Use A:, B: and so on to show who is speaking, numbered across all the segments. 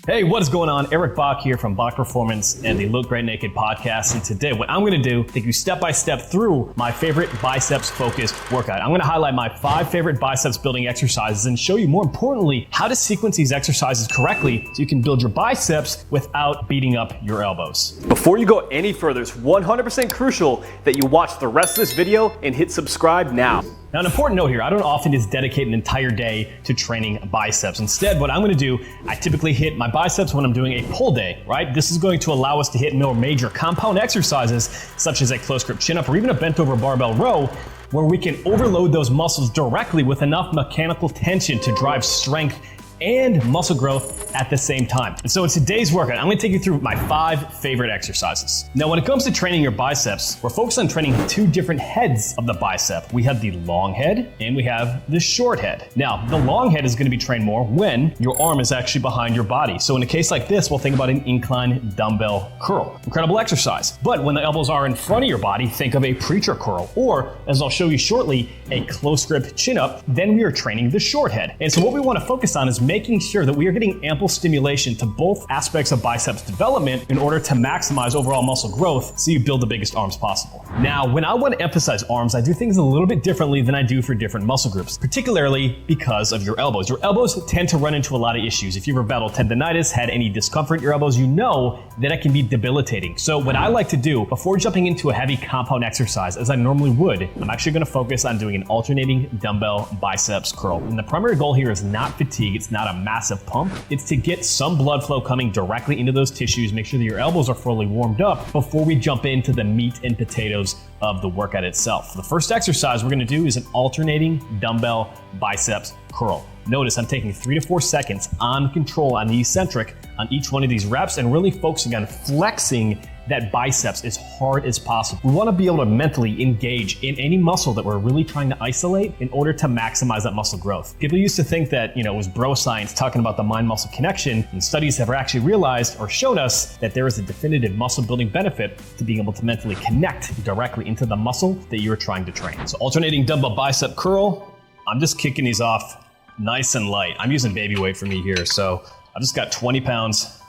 A: Hey, what is going on? Eric Bach here from Bach Performance and the Look Great Naked podcast. And today, what I'm going to do, take you step by step through my favorite biceps focused workout. I'm going to highlight my 5 favorite biceps building exercises and show you, more importantly, how to sequence these exercises correctly so you can build your biceps without beating up your elbows. Before you go any further, it's 100% crucial that you watch the rest of this video and hit subscribe now. Now, an important note here, I don't often just dedicate an entire day to training biceps. Instead, what I'm going to do, I typically hit my biceps when I'm doing a pull day, right? This is going to allow us to hit more major compound exercises, such as a close grip chin up or even a bent over barbell row, where we can overload those muscles directly with enough mechanical tension to drive strength and muscle growth at the same time. And so in today's workout, I'm gonna take you through my 5 favorite exercises. Now, when it comes to training your biceps, we're focused on training 2 different heads of the bicep. We have the long head and we have the short head. Now, the long head is gonna be trained more when your arm is actually behind your body. So in a case like this, we'll think about an incline dumbbell curl. Incredible exercise. But when the elbows are in front of your body, think of a preacher curl, or as I'll show you shortly, a close grip chin up. Then we are training the short head. And so what we wanna focus on is making sure that we are getting ample stimulation to both aspects of biceps development in order to maximize overall muscle growth so you build the biggest arms possible. Now, when I want to emphasize arms, I do things a little bit differently than I do for different muscle groups, particularly because of your elbows. Your elbows tend to run into a lot of issues. If you've ever battled tendonitis, had any discomfort in your elbows, you know that it can be debilitating. So what I like to do before jumping into a heavy compound exercise, as I normally would, I'm actually going to focus on doing an alternating dumbbell biceps curl. And the primary goal here is not fatigue. It's not a massive pump. It's to get some blood flow coming directly into those tissues, make sure that your elbows are fully warmed up before we jump into the meat and potatoes of the workout itself. The first exercise we're going to do is an alternating dumbbell biceps curl. Notice I'm taking 3 to 4 seconds on control on the eccentric on each one of these reps and really focusing on flexing that biceps as hard as possible. We want to be able to mentally engage in any muscle that we're really trying to isolate in order to maximize that muscle growth. People used to think that, it was bro science talking about the mind-muscle connection, and studies have actually realized or showed us that there is a definitive muscle building benefit to being able to mentally connect directly into the muscle that you're trying to train. So alternating dumbbell bicep curl, I'm just kicking these off nice and light. I'm using baby weight for me here, so I've just got 20 pounds.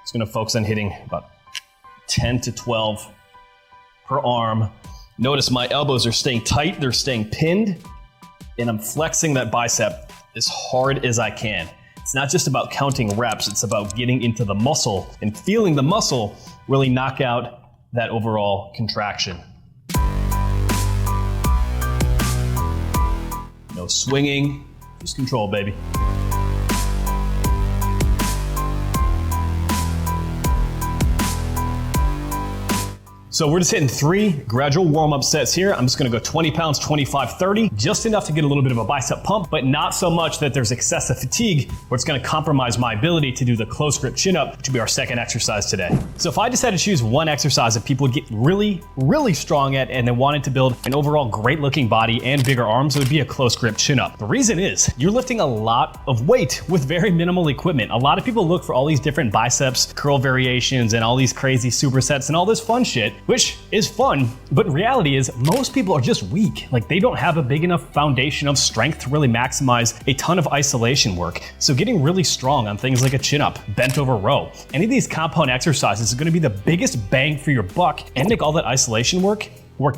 A: Just gonna focus on hitting about 10 to 12 per arm. Notice my elbows are staying tight, they're staying pinned, and I'm flexing that bicep as hard as I can. It's not just about counting reps, it's about getting into the muscle and feeling the muscle really knock out that overall contraction. No swinging, just control, baby. So we're just hitting 3 gradual warm-up sets here. I'm just gonna go 20 pounds, 25, 30, just enough to get a little bit of a bicep pump, but not so much that there's excessive fatigue where it's gonna compromise my ability to do the close grip chin up, which will be our second exercise today. So if I just had to choose one exercise that people would get really, really strong at and they wanted to build an overall great looking body and bigger arms, it would be a close grip chin up. The reason is you're lifting a lot of weight with very minimal equipment. A lot of people look for all these different biceps curl variations and all these crazy supersets and all this fun shit, which is fun, but reality is most people are just weak. Like, they don't have a big enough foundation of strength to really maximize a ton of isolation work. So getting really strong on things like a chin up, bent over row, any of these compound exercises is gonna be the biggest bang for your buck and make all that isolation work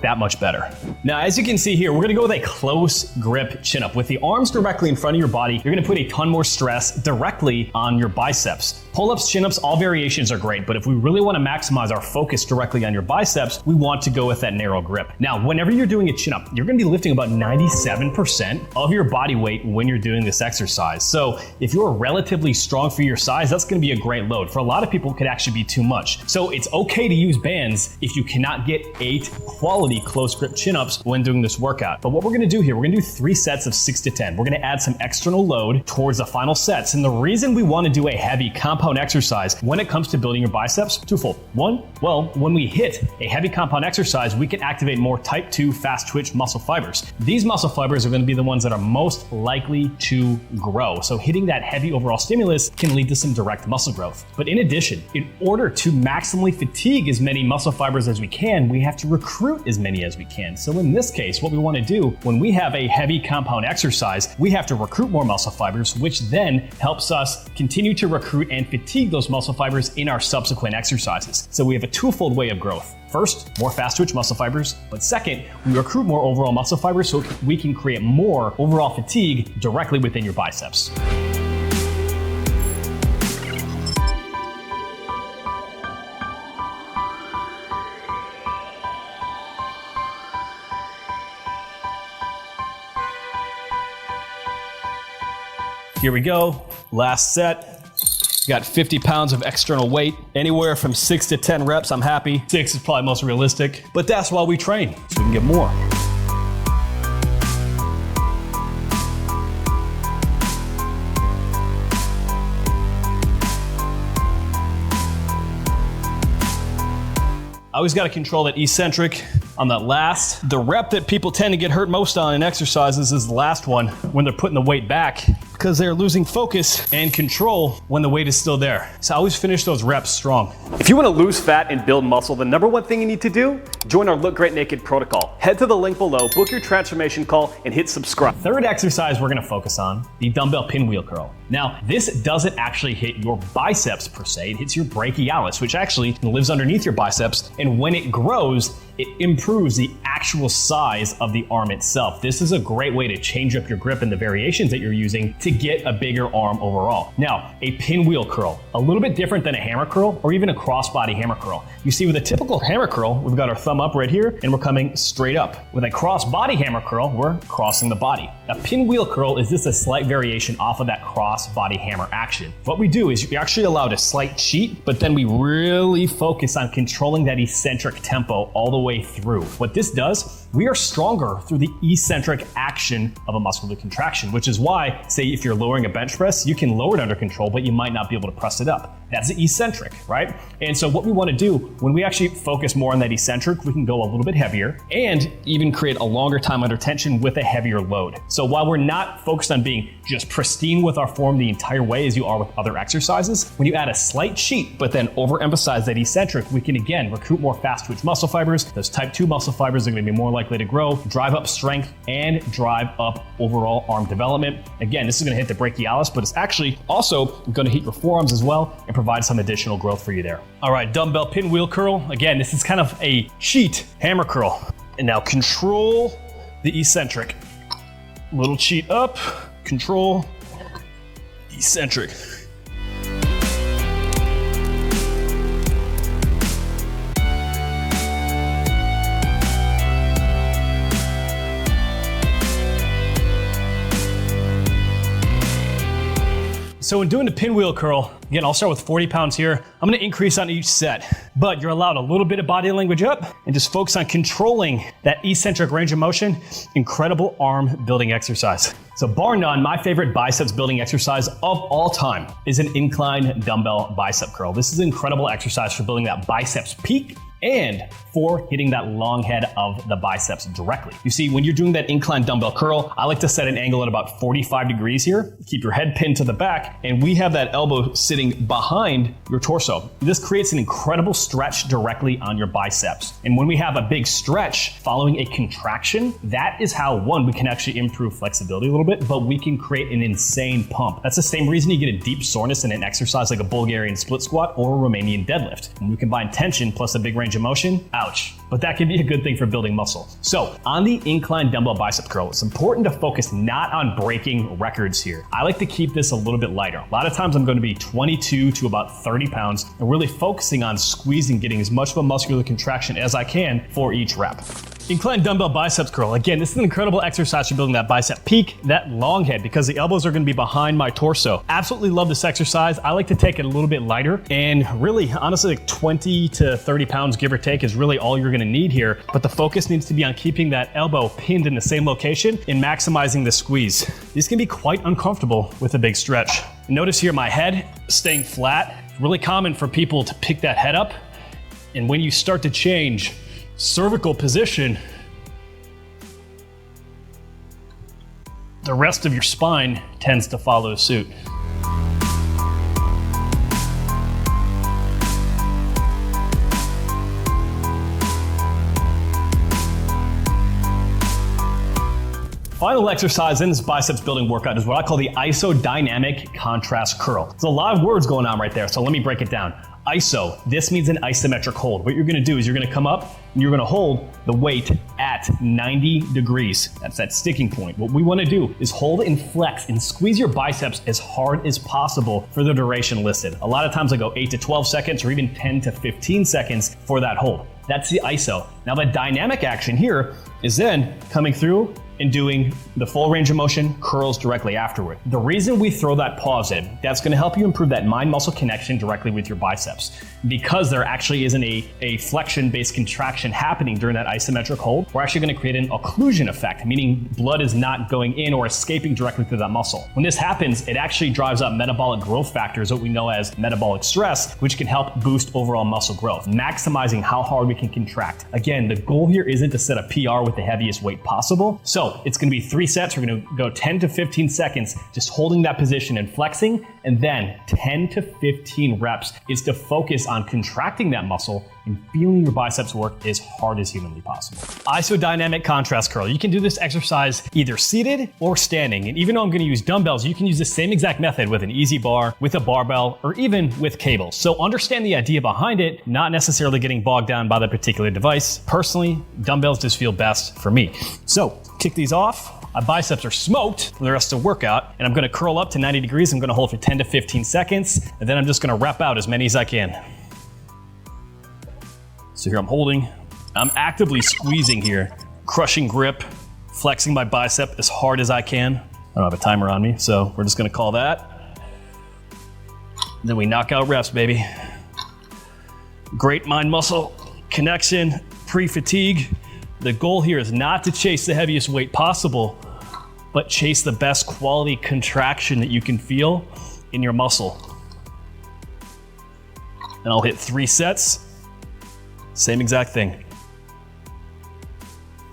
A: that much better. Now, as you can see here, we're gonna go with a close grip chin up. With the arms directly in front of your body, you're gonna put a ton more stress directly on your biceps. Pull-ups, chin-ups, all variations are great, but if we really wanna maximize our focus directly on your biceps, we want to go with that narrow grip. Now, whenever you're doing a chin up, you're gonna be lifting about 97% of your body weight when you're doing this exercise. So if you're relatively strong for your size, that's gonna be a great load. For a lot of people, it could actually be too much. So it's okay to use bands if you cannot get 8 quality close grip chin-ups when doing this workout. But what we're gonna do here, we're gonna do 3 sets of 6 to 10. We're gonna add some external load towards the final sets. And the reason we wanna do a heavy compound exercise when it comes to building your biceps, twofold. One, well, when we hit a heavy compound exercise, we can activate more type 2 fast twitch muscle fibers. These muscle fibers are gonna be the ones that are most likely to grow. So hitting that heavy overall stimulus can lead to some direct muscle growth. But in addition, in order to maximally fatigue as many muscle fibers as we can, we have to recruit as many as we can. So in this case, what we want to do when we have a heavy compound exercise, we have to recruit more muscle fibers, which then helps us continue to recruit and fatigue those muscle fibers in our subsequent exercises. So we have a twofold way of growth. First, more fast twitch muscle fibers, but second, we recruit more overall muscle fibers so we can create more overall fatigue directly within your biceps. Here we go, last set. Got 50 pounds of external weight, anywhere from 6 to 10 reps, I'm happy. 6 is probably most realistic, but that's why we train, so we can get more. I always gotta control that eccentric on that last. The rep that people tend to get hurt most on in exercises is the last one, when they're putting the weight back, because they're losing focus and control when the weight is still there. So I always finish those reps strong. If you wanna lose fat and build muscle, the number one thing you need to do, join our Look Great Naked protocol. Head to the link below, book your transformation call, and hit subscribe. Third exercise we're gonna focus on, the dumbbell pinwheel curl. Now, this doesn't actually hit your biceps per se, it hits your brachialis, which actually lives underneath your biceps, and when it grows, it improves the actual size of the arm itself. This is a great way to change up your grip and the variations that you're using to get a bigger arm overall. Now, a pinwheel curl, a little bit different than a hammer curl or even a crossbody hammer curl. You see, with a typical hammer curl, we've got our thumb up right here and we're coming straight up. With a crossbody hammer curl, we're crossing the body. A pinwheel curl is just a slight variation off of that crossbody hammer action. What we do is you're actually allowed a slight cheat, but then we really focus on controlling that eccentric tempo all the way through. What this does, we are stronger through the eccentric action of a muscular contraction, which is why, say if you're lowering a bench press, you can lower it under control, but you might not be able to press it up. That's the eccentric, right? And so what we want to do, when we actually focus more on that eccentric, we can go a little bit heavier and even create a longer time under tension with a heavier load. So while we're not focused on being just pristine with our form the entire way as you are with other exercises, when you add a slight cheat, but then overemphasize that eccentric, we can again recruit more fast twitch muscle fibers. Those type 2 muscle fibers are going to be more likely to grow, drive up strength, and drive up overall arm development. Again, this is going to hit the brachialis, but it's actually also going to hit your forearms as well and provide some additional growth for you there. All right, dumbbell pinwheel curl. Again, this is kind of a cheat hammer curl. And now control the eccentric. Little cheat up, control, eccentric. So in doing the pinwheel curl, again, I'll start with 40 pounds here. I'm gonna increase on each set, but you're allowed a little bit of body language up and just focus on controlling that eccentric range of motion. Incredible arm building exercise. So bar none, my favorite biceps building exercise of all time is an incline dumbbell bicep curl. This is an incredible exercise for building that biceps peak and for hitting that long head of the biceps directly. You see, when you're doing that incline dumbbell curl, I like to set an angle at about 45 degrees here. Keep your head pinned to the back, and we have that elbow sitting behind your torso. This creates an incredible stretch directly on your biceps. And when we have a big stretch following a contraction, that is how, one, we can actually improve flexibility a little bit, but we can create an insane pump. That's the same reason you get a deep soreness in an exercise like a Bulgarian split squat or a Romanian deadlift. When we combine tension plus a big range of motion, ouch. But that can be a good thing for building muscle. So on the incline dumbbell bicep curl, it's important to focus not on breaking records here. I like to keep this a little bit lighter. A lot of times I'm going to be 22 to about 30 pounds and really focusing on squeezing, getting as much of a muscular contraction as I can for each rep. Incline dumbbell biceps curl. Again, this is an incredible exercise for building that bicep peak, that long head, because the elbows are going to be behind my torso. Absolutely love this exercise. I like to take it a little bit lighter, and really, honestly, like 20 to 30 pounds, give or take, is really all you're going to need here. But the focus needs to be on keeping that elbow pinned in the same location and maximizing the squeeze. These can be quite uncomfortable with a big stretch. Notice here my head staying flat. It's really common for people to pick that head up, and when you start to change cervical position, the rest of your spine tends to follow suit. final exercise in this biceps building workout is what I call the isodynamic contrast curl. There's a lot of words going on right there, so let me break it down. ISO, this means an isometric hold. What you're gonna do is you're gonna come up and you're gonna hold the weight at 90 degrees. That's that sticking point. What we wanna do is hold and flex and squeeze your biceps as hard as possible for the duration listed. A lot of times I go 8 to 12 seconds or even 10 to 15 seconds for that hold. That's the ISO. Now the dynamic action here is then coming through and doing the full range of motion curls directly afterward. The reason we throw that pause in, that's gonna help you improve that mind-muscle connection directly with your biceps. Because there actually isn't a flexion-based contraction happening during that isometric hold, we're actually gonna create an occlusion effect, meaning blood is not going in or escaping directly through that muscle. When this happens, it actually drives up metabolic growth factors, what we know as metabolic stress, which can help boost overall muscle growth, maximizing how hard we can contract. Again, the goal here isn't to set a PR with the heaviest weight possible. So it's gonna be 3 sets. We're gonna go 10 to 15 seconds, just holding that position and flexing, and then 10 to 15 reps is to focus on contracting that muscle and feeling your biceps work as hard as humanly possible. Isodynamic contrast curl. You can do this exercise either seated or standing. And even though I'm gonna use dumbbells, you can use the same exact method with an easy bar, with a barbell, or even with cables. So understand the idea behind it, not necessarily getting bogged down by the particular device. Personally, dumbbells just feel best for me. So kick these off. My biceps are smoked for the rest of the workout, and I'm gonna curl up to 90 degrees. I'm gonna hold for 10 to 15 seconds, and then I'm just gonna rep out as many as I can. So here I'm holding, I'm actively squeezing here, crushing grip, flexing my bicep as hard as I can. I don't have a timer on me, so we're just gonna call that. Then we knock out reps, baby. Great mind muscle connection, pre-fatigue. The goal here is not to chase the heaviest weight possible, but chase the best quality contraction that you can feel in your muscle. And I'll hit 3 sets. Same exact thing.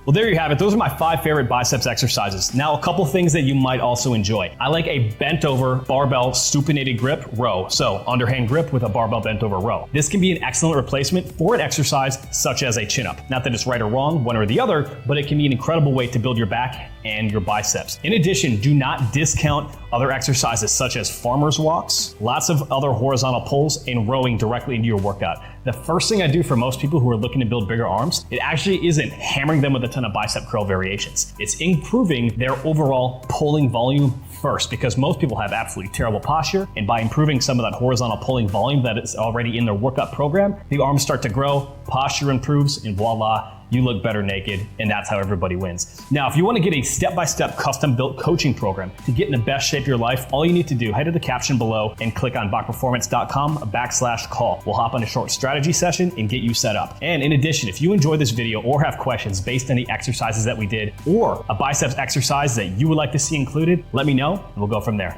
A: Well, there you have it. Those are my 5 favorite biceps exercises. Now, a couple things that you might also enjoy. I like a bent over barbell supinated grip row. So underhand grip with a barbell bent over row. This can be an excellent replacement for an exercise such as a chin up. Not that it's right or wrong, one or the other, but it can be an incredible way to build your back and your biceps. In addition, do not discount other exercises such as farmer's walks, lots of other horizontal pulls, and rowing directly into your workout. The first thing I do for most people who are looking to build bigger arms, it actually isn't hammering them with a ton of bicep curl variations. It's improving their overall pulling volume first, because most people have absolutely terrible posture, and by improving some of that horizontal pulling volume that is already in their workout program, the arms start to grow, posture improves, and voila, you look better naked, and that's how everybody wins. Now, if you want to get a step-by-step custom-built coaching program to get in the best shape of your life, all you need to do, head to the caption below and click on bachperformance.com/call. We'll hop on a short strategy session and get you set up. And in addition, if you enjoyed this video or have questions based on the exercises that we did, or a biceps exercise that you would like to see included, let me know, and we'll go from there.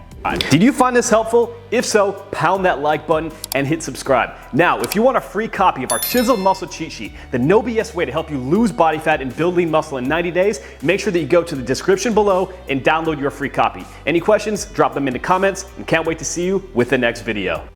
A: Did you find this helpful? If so, pound that like button and hit subscribe. Now, if you want a free copy of our Chiseled Muscle Cheat Sheet, the no BS way to help you lose body fat and build lean muscle in 90 days, make sure that you go to the description below and download your free copy. Any questions? Drop them in the comments, and can't wait to see you with the next video.